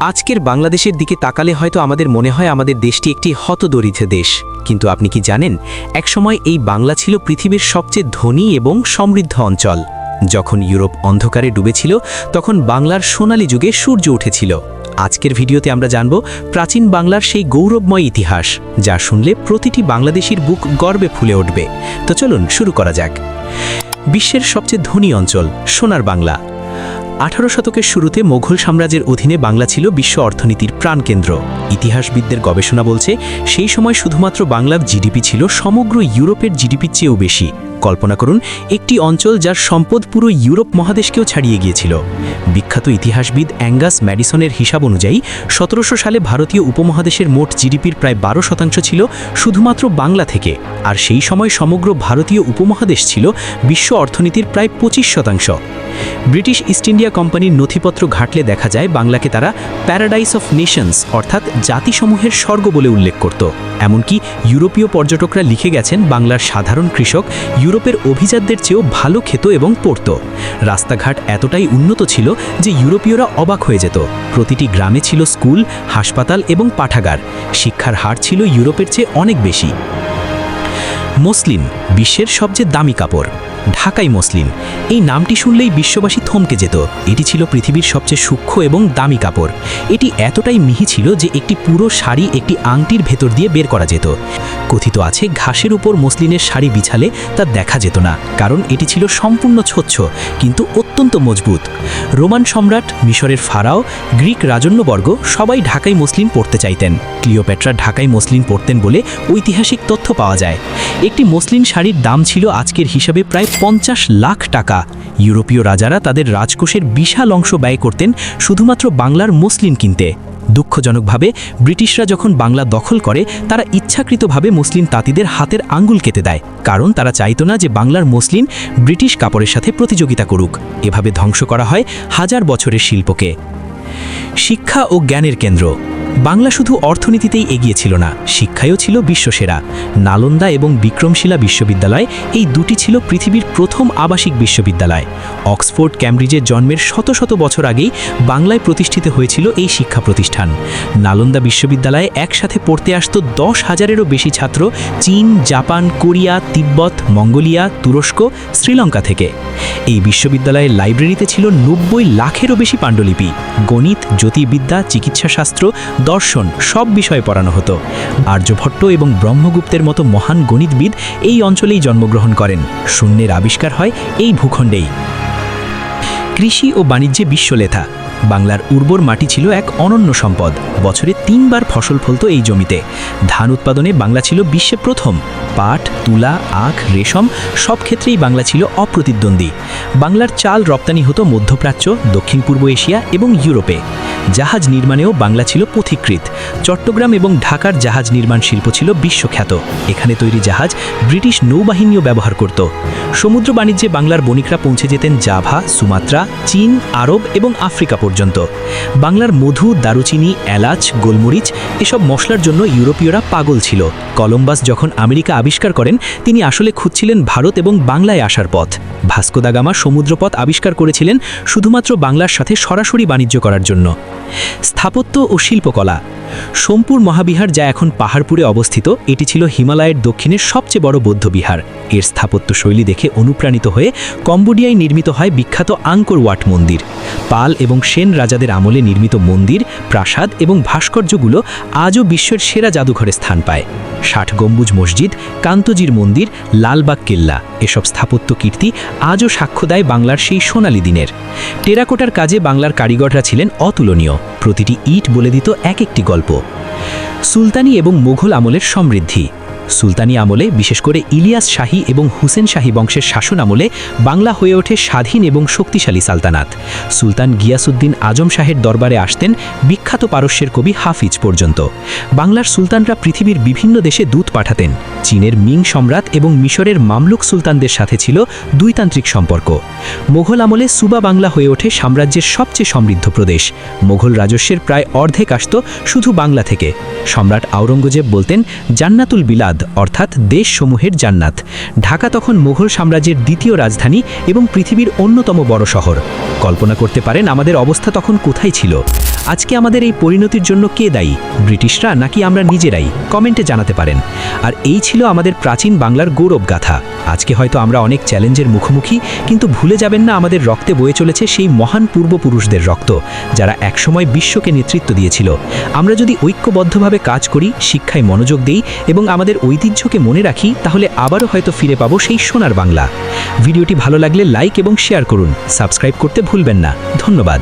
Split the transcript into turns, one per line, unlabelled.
আজকের বাংলাদেশের দিকে তাকালে হয়তো আমাদের মনে হয় আমাদের দেশটি একটি হতদরিদ্র দেশ, কিন্তু আপনি কি জানেন একসময় এই বাংলা ছিল পৃথিবীর সবচেয়ে ধনী এবং সমৃদ্ধ অঞ্চল। যখন ইউরোপ অন্ধকারে ডুবেছিল তখন বাংলার সোনালী যুগে সূর্য উঠেছিল। আজকের ভিডিওতে আমরা জানব প্রাচীন বাংলার সেই গৌরবময় ইতিহাস, যা শুনলে প্রতিটি বাংলাদেশির বুক গর্বে ফুলে উঠবে। তো চলুন শুরু করা যাক। বিশ্বের সবচেয়ে ধনী অঞ্চল সোনার বাংলা। 18 শতকের শুরুতে মোঘল সাম্রাজ্যের অধীনে বাংলা ছিল বিশ্ব অর্থনীতির প্রাণকেন্দ্র। ইতিহাসবিদদের গবেষণা বলছে সেই সময় শুধুমাত্র বাংলার জিডিপি ছিল সমগ্র ইউরোপের জিডিপির চেয়েও বেশি। কল্পনা করুন একটি অঞ্চল যার সম্পদ পুরো ইউরোপ মহাদেশকেও ছাড়িয়ে গিয়েছিল। বিখ্যাত ইতিহাসবিদ অ্যাঙ্গাস ম্যাডিসনের হিসাব অনুযায়ী 1700 সালে ভারতীয় উপমহাদেশের মোট জিডিপির প্রায় 12% ছিল শুধুমাত্র বাংলা থেকে, আর সেই সময় সমগ্র ভারতীয় উপমহাদেশ ছিল বিশ্ব অর্থনীতির প্রায় 25%। ব্রিটিশ ইস্ট ইন্ডিয়া কোম্পানির নথিপত্র ঘাটলে দেখা যায় বাংলাকে তারা প্যারাডাইস অফ নেশনস অর্থাৎ জাতিসমূহের স্বর্গ বলে উল্লেখ করত। এমনকি ইউরোপীয় পর্যটকরা লিখে গেছেন বাংলার সাধারণ কৃষক ইউরোপের অভিজাতদের চেয়েও ভালো খেত এবং পড়ত। রাস্তাঘাট এতটাই উন্নত ছিল যে ইউরোপীয়রা অবাক হয়ে যেত। প্রতিটি গ্রামে ছিল স্কুল, হাসপাতাল এবং পাঠাগার। শিক্ষার হার ছিল ইউরোপের চেয়ে অনেক বেশি। মসলিন বিশ্বের সবচেয়ে দামি কাপড়। ঢাকাই মসলিন এই নামটি শুনলেই বিশ্ববাসী থমকে যেত। এটি ছিল পৃথিবীর সবচেয়ে সূক্ষ্ম এবং দামি কাপড়। এটি এতটাই মিহি ছিল যে একটি পুরো শাড়ি একটি আংটির ভেতর দিয়ে বের করা যেত। কথিত আছে ঘাসের উপর মসলিনের শাড়ি বিছালে তা দেখা যেত না, কারণ এটি ছিল সম্পূর্ণ স্বচ্ছ কিন্তু অত্যন্ত মজবুত। রোমান সম্রাট, মিশরের ফারাও, গ্রিক রাজন্যবর্গ সবাই ঢাকাই মসলিন পরতে চাইতেন। ক্লিওপেট্রা ঢাকাই মসলিন পরতেন বলে ঐতিহাসিক তথ্য পাওয়া যায়। একটি মসলিন শাড়ির দাম ছিল আজকের হিসাবে প্রায় 50 লাখ টাকা। ইউরোপীয় রাজারা তাদের রাজকোষের বিশাল অংশ ব্যয় করতেন শুধুমাত্র বাংলার মসলিন কিনতে। দুঃখজনকভাবে ব্রিটিশরা যখন বাংলা দখল করে তারা ইচ্ছাকৃতভাবে মসলিন তাঁতিদের হাতের আঙ্গুল কেটে দেয়, কারণ তারা চাইতো না যে বাংলার মসলিন ব্রিটিশ কাপড়ের সাথে প্রতিযোগিতা করুক। এভাবে ধ্বংস করা হয় হাজার বছরের শিল্পকে। শিক্ষা ও জ্ঞানের কেন্দ্র। বাংলা শুধু অর্থনীতিতেই এগিয়ে ছিল না, শিক্ষায়ও ছিল বিশ্বসেরা। নালন্দা এবং বিক্রমশিলা বিশ্ববিদ্যালয় এই দুটি ছিল পৃথিবীর প্রথম আবাসিক বিশ্ববিদ্যালয়। অক্সফোর্ড, ক্যামব্রিজের জন্মের শত শত বছর আগেই বাংলায় প্রতিষ্ঠিত হয়েছিল এই শিক্ষা প্রতিষ্ঠান। নালন্দা বিশ্ববিদ্যালয়ে একসাথে পড়তে আসত 10,000-এরও বেশি ছাত্র চীন, জাপান, কোরিয়া, তিব্বত, মঙ্গোলিয়া, তুরস্ক, শ্রীলঙ্কা থেকে। এই বিশ্ববিদ্যালয়ের লাইব্রেরিতে ছিল 90 লাখেরও বেশি পাণ্ডুলিপি। গণিত, জ্যোতির্বিদ্যা, চিকিৎসাশাস্ত্র, দর্শন সব বিষয়ে পড়ানো হতো। আর্যভট্ট এবং ব্রহ্মগুপ্তের মতো মহান গণিতবিদ এই অঞ্চলেই জন্মগ্রহণ করেন। শূন্যের আবিষ্কার হয় এই ভূখণ্ডেই। কৃষি ও বাণিজ্যে বিশ্বলেথা। বাংলার উর্বর মাটি ছিল এক অনন্য সম্পদ। বছরে 3 বার ফসল ফলত এই জমিতে। ধান উৎপাদনে বাংলা ছিল বিশ্বে প্রথম। পাট, তুলা, আখ, রেশম সব ক্ষেত্রেই বাংলা ছিল অপ্রতিদ্বন্দ্বী। বাংলার চাল রপ্তানি হতো মধ্যপ্রাচ্য, দক্ষিণ পূর্ব এশিয়া এবং ইউরোপে। জাহাজ নির্মাণেও বাংলা ছিল পথিকৃৎ। চট্টগ্রাম এবং ঢাকার জাহাজ নির্মাণ শিল্প ছিল বিশ্বখ্যাত। এখানে তৈরি জাহাজ ব্রিটিশ নৌবাহিনীও ব্যবহার করত। সমুদ্র বাণিজ্যে বাংলার বণিকরা পৌঁছে যেতেন জাভা, সুমাত্রা, চীন, আরব এবং আফ্রিকা পর্যন্ত। বাংলার মধু, দারুচিনি, এলাচ, গোলমরিচ এসব মশলার জন্য ইউরোপীয়রা পাগল ছিল। কলম্বাস যখন আমেরিকা আবিষ্কার করেন তিনি আসলে খুঁজছিলেন ভারত এবং বাংলায় আসার পথ। ভাস্কো দা গামা সমুদ্রপথ আবিষ্কার করেছিলেন শুধুমাত্র বাংলার সাথে সরাসরি বাণিজ্য করার জন্য। স্থাপত্য ও শিল্পকলা। সোমপুর মহাবিহার, যা এখন পাহাড়পুরে অবস্থিত, এটি ছিল হিমালয়ের দক্ষিণের সবচেয়ে বড় বৌদ্ধবিহার। এর স্থাপত্য শৈলী দেখে অনুপ্রাণিত হয়ে কম্বোডিয়ায় নির্মিত হয় বিখ্যাত আঙ্কর ওয়াট মন্দির। পাল এবং সেন রাজাদের আমলে নির্মিত মন্দির, প্রাসাদ এবং ভাস্কর্যগুলো আজও বিশ্বের সেরা জাদুঘরে স্থান পায়। 60 গম্বুজ মসজিদ, কান্তজির মন্দির, লালবাগ কেল্লা এসব স্থাপত্য কীর্তি আজও সাক্ষ্য দেয় বাংলার সেই সোনালী দিনের। টেরাকোটার কাজে বাংলার কারিগররা ছিলেন অতুলনীয়। প্রতিটি ইট বলে দিত এক একটি গল্প। সুলতানি এবং মোঘল আমলের সমৃদ্ধি। সুলতানি আমলে, বিশেষ করে ইলিয়াস শাহী এবং হুসেন শাহী বংশের শাসন আমলে বাংলা হয়ে ওঠে স্বাধীন এবং শক্তিশালী সালতানাত। সুলতান গিয়াসউদ্দিন আজম শাহের দরবারে আসতেন বিখ্যাত পারস্যের কবি হাফিজ পর্যন্ত। বাংলার সুলতানরা পৃথিবীর বিভিন্ন দেশে দূত পাঠাতেন। চীনের মিং সম্রাট এবং মিশরের মামলুক সুলতানদের সাথে ছিল দুইতান্ত্রিক সম্পর্ক। মোঘল আমলে সুবা বাংলা হয়ে ওঠে সাম্রাজ্যের সবচেয়ে সমৃদ্ধ প্রদেশ। মোঘল রাজস্বের প্রায় অর্ধেক আসত শুধু বাংলা থেকে। সম্রাট আওরঙ্গজেব বলতেন, জান্নাতুল বিলাদ স্বাদ অর্থাৎ দেশসমূহের জান্নাত। ঢাকা তখন মুঘল সাম্রাজ্যের দ্বিতীয় রাজধানী এবং পৃথিবীর অন্যতম বড় শহর। কল্পনা করতে পারেন আমাদের অবস্থা তখন কোথায় ছিল। আজকে আমাদের এই পরিণতির জন্য কে দায়ী, ব্রিটিশরা নাকি আমরা নিজেরাই? কমেন্টে জানাতে পারেন। আর এই ছিল আমাদের প্রাচীন বাংলার গৌরব গাথা। আজকে হয়তো আমরা অনেক চ্যালেঞ্জের মুখোমুখি, কিন্তু ভুলে যাবেন না আমাদের রক্তে বয়ে চলেছে সেই মহান পূর্বপুরুষদের রক্ত, যারা একসময় বিশ্বকে নেতৃত্ব দিয়েছিল। আমরা যদি ঐক্যবদ্ধভাবে কাজ করি, শিক্ষায় মনোযোগ দেই এবং আমাদের ঐতিহ্যকে মনে রাখি, তাহলে আবারও হয়তো ফিরে পাবো সেই সোনার বাংলা। ভিডিওটি ভালো লাগলে লাইক এবং শেয়ার করুন, সাবস্ক্রাইব করতে ভুলবেন না। ধন্যবাদ।